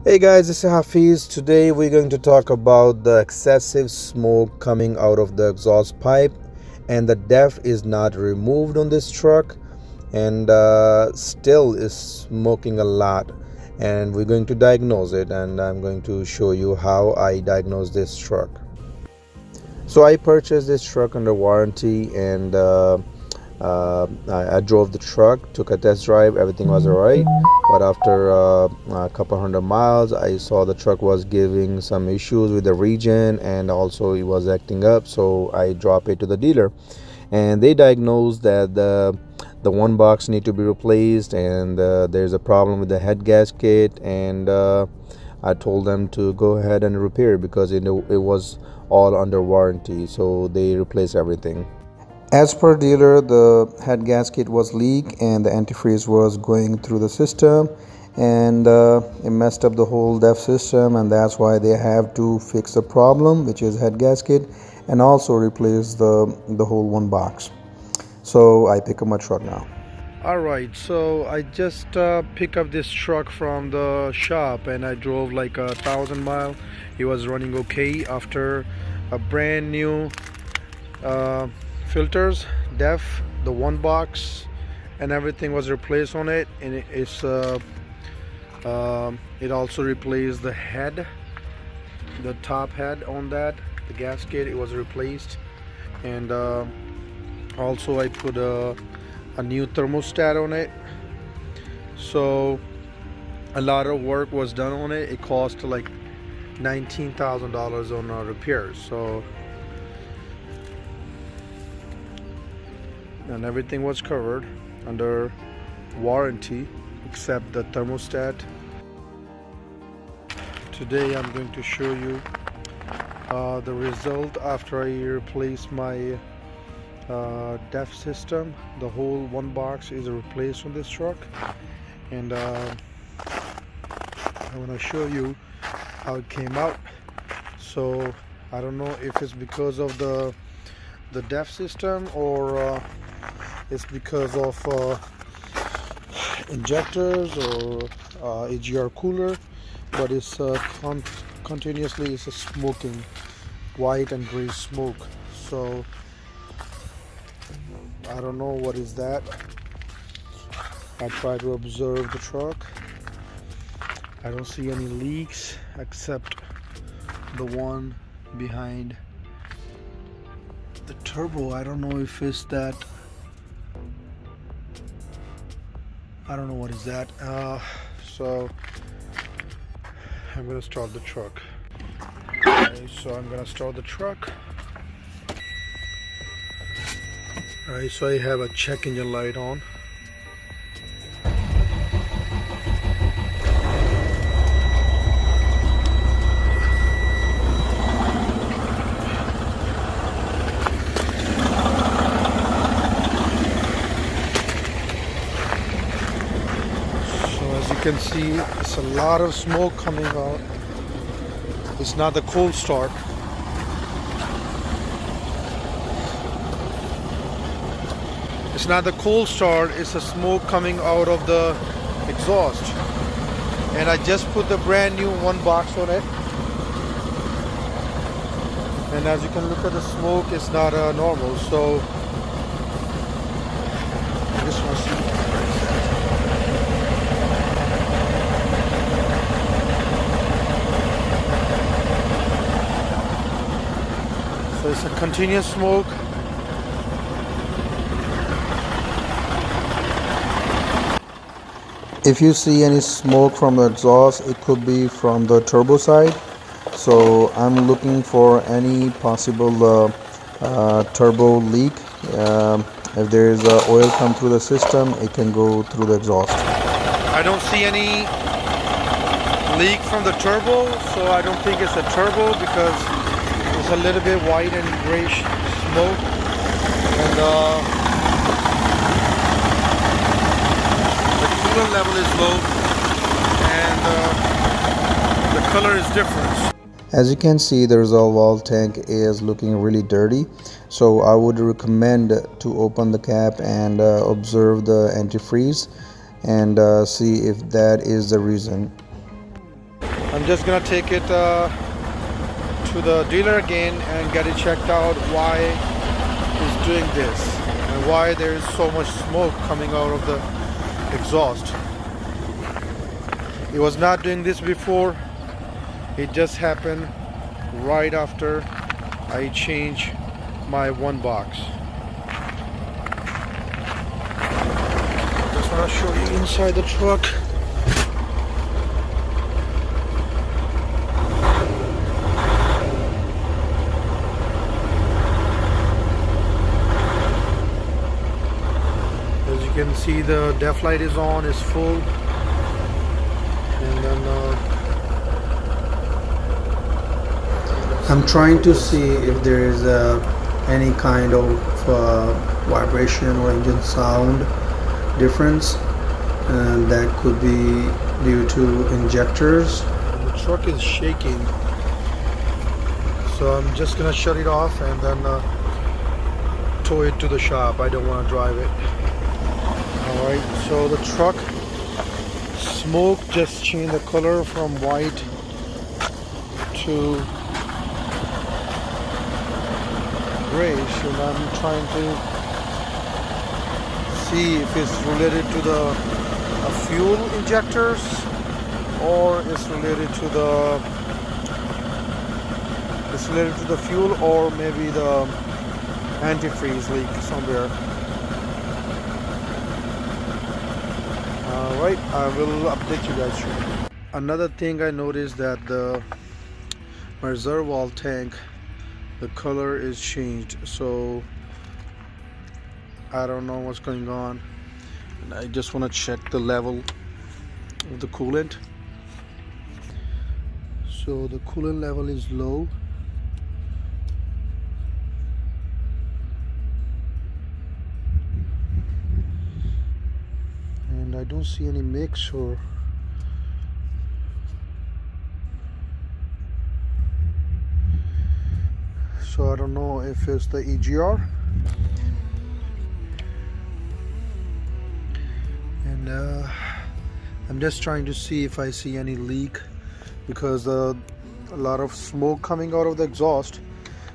Hey guys, this is Hafiz. Today we're going to talk about the excessive smoke coming out of the exhaust pipe, and the DEF is not removed on this truck, and still is smoking a lot. And we're going to diagnose it, and I'm going to show you how I diagnose this truck. So I purchased this truck under warranty, and I drove the truck, took a test drive, everything was alright. But after a couple hundred miles, I saw the truck was giving some issues with the regen, and also it was acting up. So I dropped it to the dealer, and they diagnosed that the one box need to be replaced, and there's a problem with the head gasket. And I told them to go ahead and repair it because it was all under warranty. So they replaced everything. As per dealer, the head gasket was leak and the antifreeze was going through the system, and it messed up the whole DEF system, and that's why they have to fix the problem, which is head gasket, and also replace the whole one box. So I pick up my truck now. Alright, so I just picked up this truck from the shop, and I drove like 1,000 miles. It was running okay after a brand new filters, DEF, the one box, and everything was replaced on it. And it also replaced the head, the top head on that, the gasket. It was replaced, and also I put a new thermostat on it. So a lot of work was done on it. It cost like $19,000 on repairs. So, and everything was covered under warranty except the thermostat. Today I'm going to show you the result after I replace my DEF system. The whole one box is replaced on this truck, and I want to show you how it came out. So I don't know if it's because of the DEF system, or it's because of injectors or EGR Cooler, but it's continuously it's smoking white and gray smoke. So I don't know what is that. I try to observe the truck. I don't see any leaks except the one behind the turbo. I don't know if it's that. I don't know what is that. So I'm gonna start the truck. Okay, so I'm gonna start the truck. Alright, so I have a check engine light on. You can see it's a lot of smoke coming out. It's not the cold start. It's not the cold start, it's the smoke coming out of the exhaust. And I just put the brand new one box on it. And as you can look at the smoke, it's not normal. So I just want to see. So it's a continuous smoke. If you see any smoke from the exhaust, it could be from the turbo side. So I'm looking for any possible turbo leak. If there is oil come through the system, it can go through the exhaust. I don't see any leak from the turbo, so I don't think it's a turbo because it's a little bit white and grayish smoke, and the coolant level is low, and the color is different. As you can see, the reservoir valve tank is looking really dirty, so I would recommend to open the cap and observe the antifreeze and see if that is the reason. I'm just gonna take it to the dealer again and get it checked out why it's doing this and why there is so much smoke coming out of the exhaust. It was not doing this before. It just happened right after I changed my one box. Just want to show you inside the truck. As you can see, the def light is on, is full, and then I'm trying to see if there is any kind of vibration or engine sound difference, and that could be due to injectors. And the truck is shaking, so I'm just gonna shut it off and then tow it to the shop. I don't want to drive it. Alright, so the truck smoke just changed the color from white to grayish, and I'm trying to see if it's related to the fuel injectors or it's related to the fuel, or maybe the antifreeze leak somewhere. Alright, I will update you guys soon. Another thing I noticed that my reservoir tank, the color is changed, so I don't know what's going on, and I just want to check the level of the coolant. So the coolant level is low. And I don't see any mix, or so I don't know if it's the EGR. And I'm just trying to see if I see any leak, because a lot of smoke coming out of the exhaust,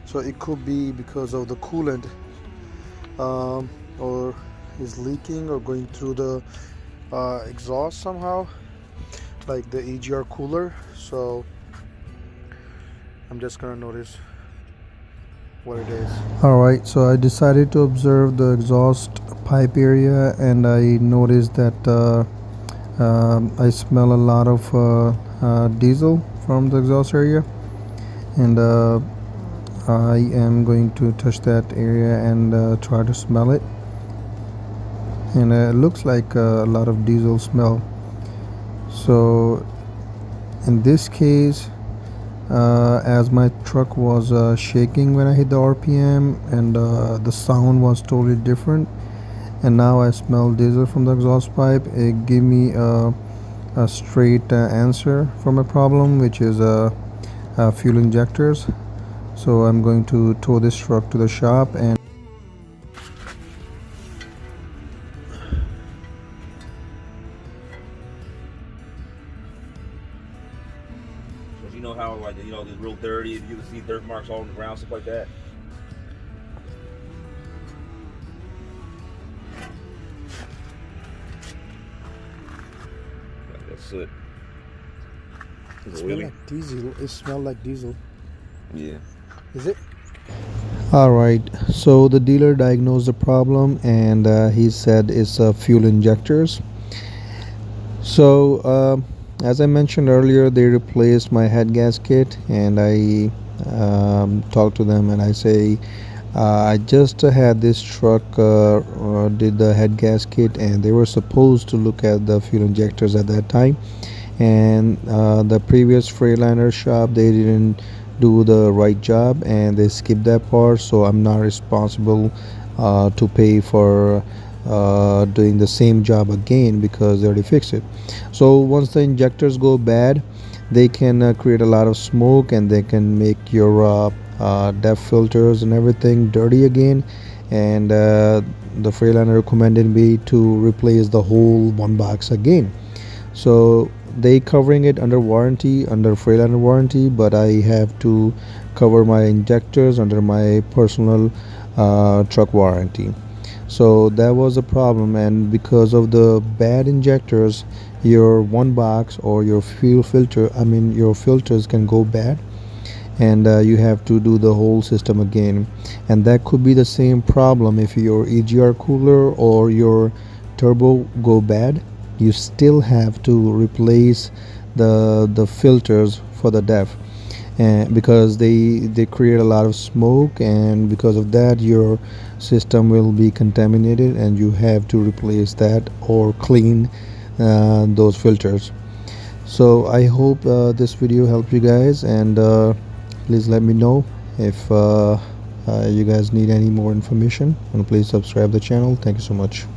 so it could be because of the coolant, or is leaking or going through the exhaust somehow, like the EGR cooler. So I'm just gonna notice what it is. Alright, so I decided to observe the exhaust pipe area, and I noticed that I smell a lot of diesel from the exhaust area, and I am going to touch that area and try to smell it, and it looks like a lot of diesel smell. So in this case, as my truck was shaking when I hit the RPM, and the sound was totally different, and now I smell diesel from the exhaust pipe, it gave me a straight answer for my problem, which is fuel injectors. So I'm going to tow this truck to the shop. And you know how, like, you know, it's real dirty, if you can see dirt marks all on the ground, stuff like that. That's it. It smells like diesel. It smells like diesel. Yeah. Is it? Alright, so the dealer diagnosed the problem, and he said it's fuel injectors. So as I mentioned earlier, they replaced my head gasket, and I talked to them and I say, I just had this truck did the head gasket, and they were supposed to look at the fuel injectors at that time, and the previous Freightliner shop, they didn't do the right job and they skipped that part, so I'm not responsible to pay for doing the same job again, because they already fixed it. So once the injectors go bad, they can create a lot of smoke, and they can make your depth filters and everything dirty again, and the Freightliner recommended me to replace the whole one box again. So they covering it under warranty, under Freightliner warranty, but I have to cover my injectors under my personal truck warranty. So that was a problem, and because of the bad injectors, your one box or your fuel filter, I mean your filters can go bad, and you have to do the whole system again. And that could be the same problem if your EGR cooler or your turbo go bad. You still have to replace the filters for the DEF, and because they create a lot of smoke, and because of that your system will be contaminated, and you have to replace that or clean those filters. So I hope this video helped you guys, and please let me know if you guys need any more information, and please subscribe the channel. Thank you so much.